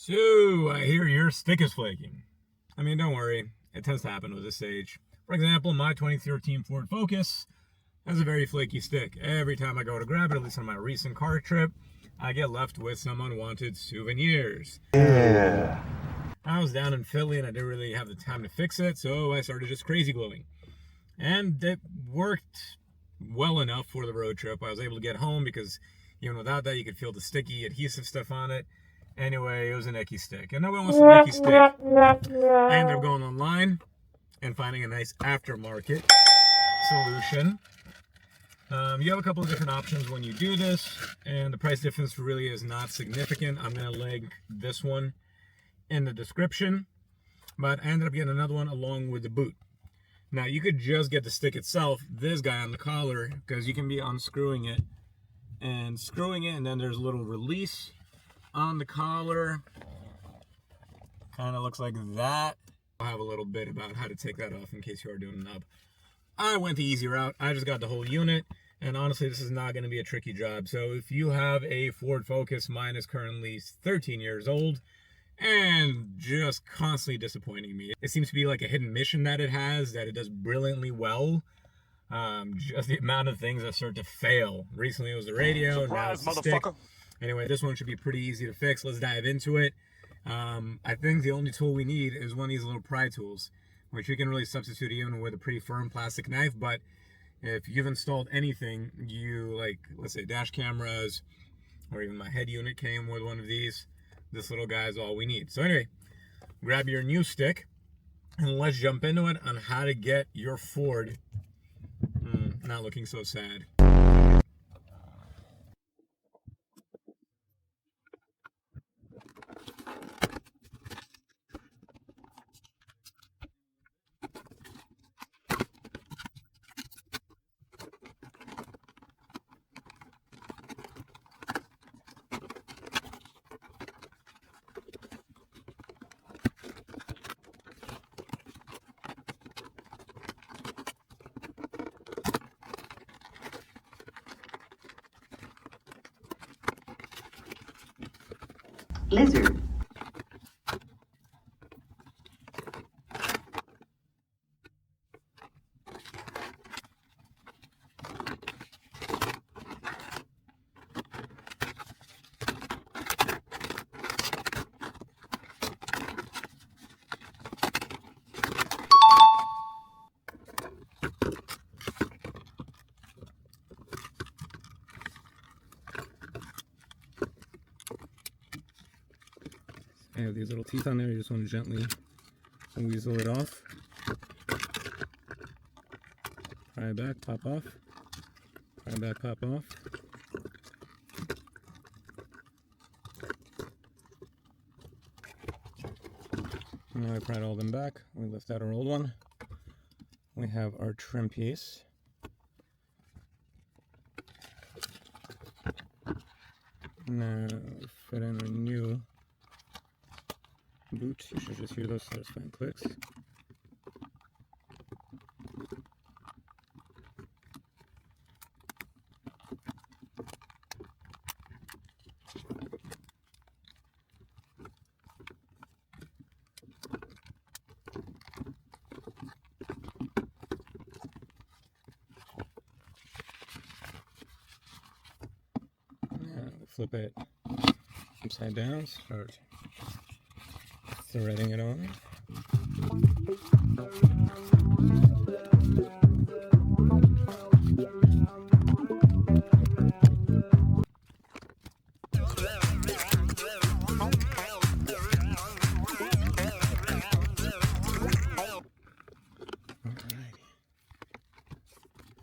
So, I hear your stick is flaking. I mean, don't worry. It tends to happen with this age. For example, my 2013 Ford Focus has a very flaky stick. Every time I go to grab it, at least on my recent car trip, I get left with some unwanted souvenirs. Yeah. I was down in Philly and I didn't really have the time to fix it, so I started just crazy gluing. And it worked well enough for the road trip. I was able to get home because even without that, you could feel the sticky adhesive stuff on it. Anyway, it was an icky stick, and nobody wants an icky stick. I ended up going online and finding a nice aftermarket solution. You have a couple of different options when you do this, and the price difference really is not significant. I'm going to link this one in the description, but I ended up getting another one along with the boot. Now, you could just get the stick itself, this guy on the collar, because you can be unscrewing it and screwing it, and then there's a little release on the collar. Kind of looks like that. I'll have a little bit about how to take that off in case you are doing a nub. I went the easy route. I just got the whole unit, and honestly, this is not going to be a tricky job. So if you have a Ford Focus, mine is currently 13 years old and just constantly disappointing me. It seems to be like a hidden mission that it has, that it does brilliantly well. Just the amount of things that start to fail. Recently it was the radio, now it's the stick. Anyway, this one should be pretty easy to fix. Let's dive into it. I think the only tool we need is one of these little pry tools, which you can really substitute even with a pretty firm plastic knife. But if you've installed anything, like, let's say dash cameras, or even my head unit came with one of these, this little guy is all we need. So anyway, grab your new stick and let's jump into it on how to get your Ford not looking so sad. Lizard. I have these little teeth on there. You just want to gently weasel it off. Pry it back, pop off. Pry it back, pop off. Now I pried all of them back. We lift out our old one. We have our trim piece. Now fit in a new boot. You should just hear those satisfying clicks. Now flip it upside down, start threading it on.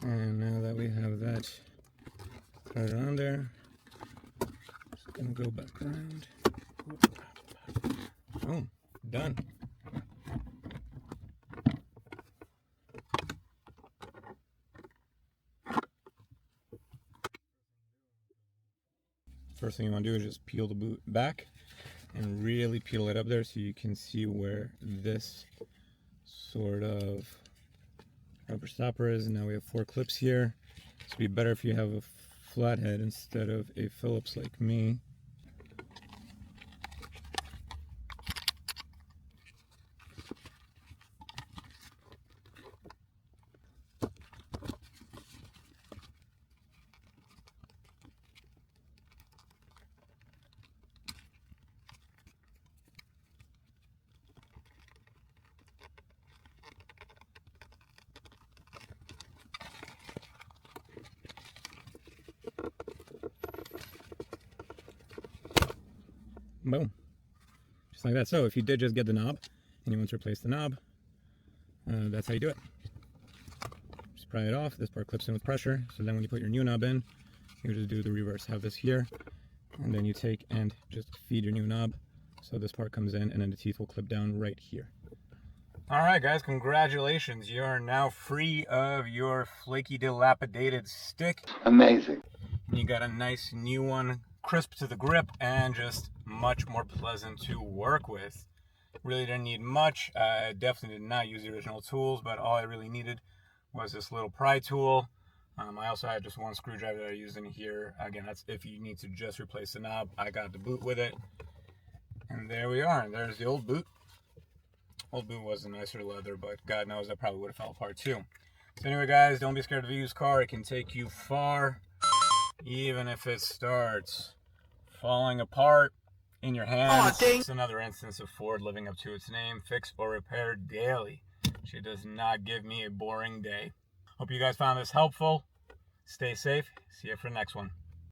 And now that we have that threaded on there, just gonna go back around. Boom, done. First thing you want to do is just peel the boot back and really peel it up there so you can see where this sort of rubber stopper is. And now we have 4 clips here. So it'd be better if you have a flathead instead of a Phillips like me. Boom. Just like that. So if you did just get the knob and you want to replace the knob, that's how you do it. Just pry it off. This part clips in with pressure. So then when you put your new knob in, you just do the reverse. Have this here, and then you take and just feed your new knob. So this part comes in, and then the teeth will clip down right here. All right, guys, congratulations. You are now free of your flaky, dilapidated stick. Amazing. You got a nice new one, crisp to the grip, and just much more pleasant to work with. Really didn't need much. I definitely did not use the original tools, but all I really needed was this little pry tool. I also had just one screwdriver that I used in here. Again, that's if you need to just replace the knob. I got the boot with it. And there we are. There's the old boot. Old boot was a nicer leather, but God knows that probably would have fell apart too. So anyway, guys, don't be scared of a used car. It can take you far, even if it starts falling apart in your hands. It's another instance of Ford living up to its name, fix or repair daily. She does not give me a boring day. Hope you guys found this helpful. Stay safe. See you for the next one.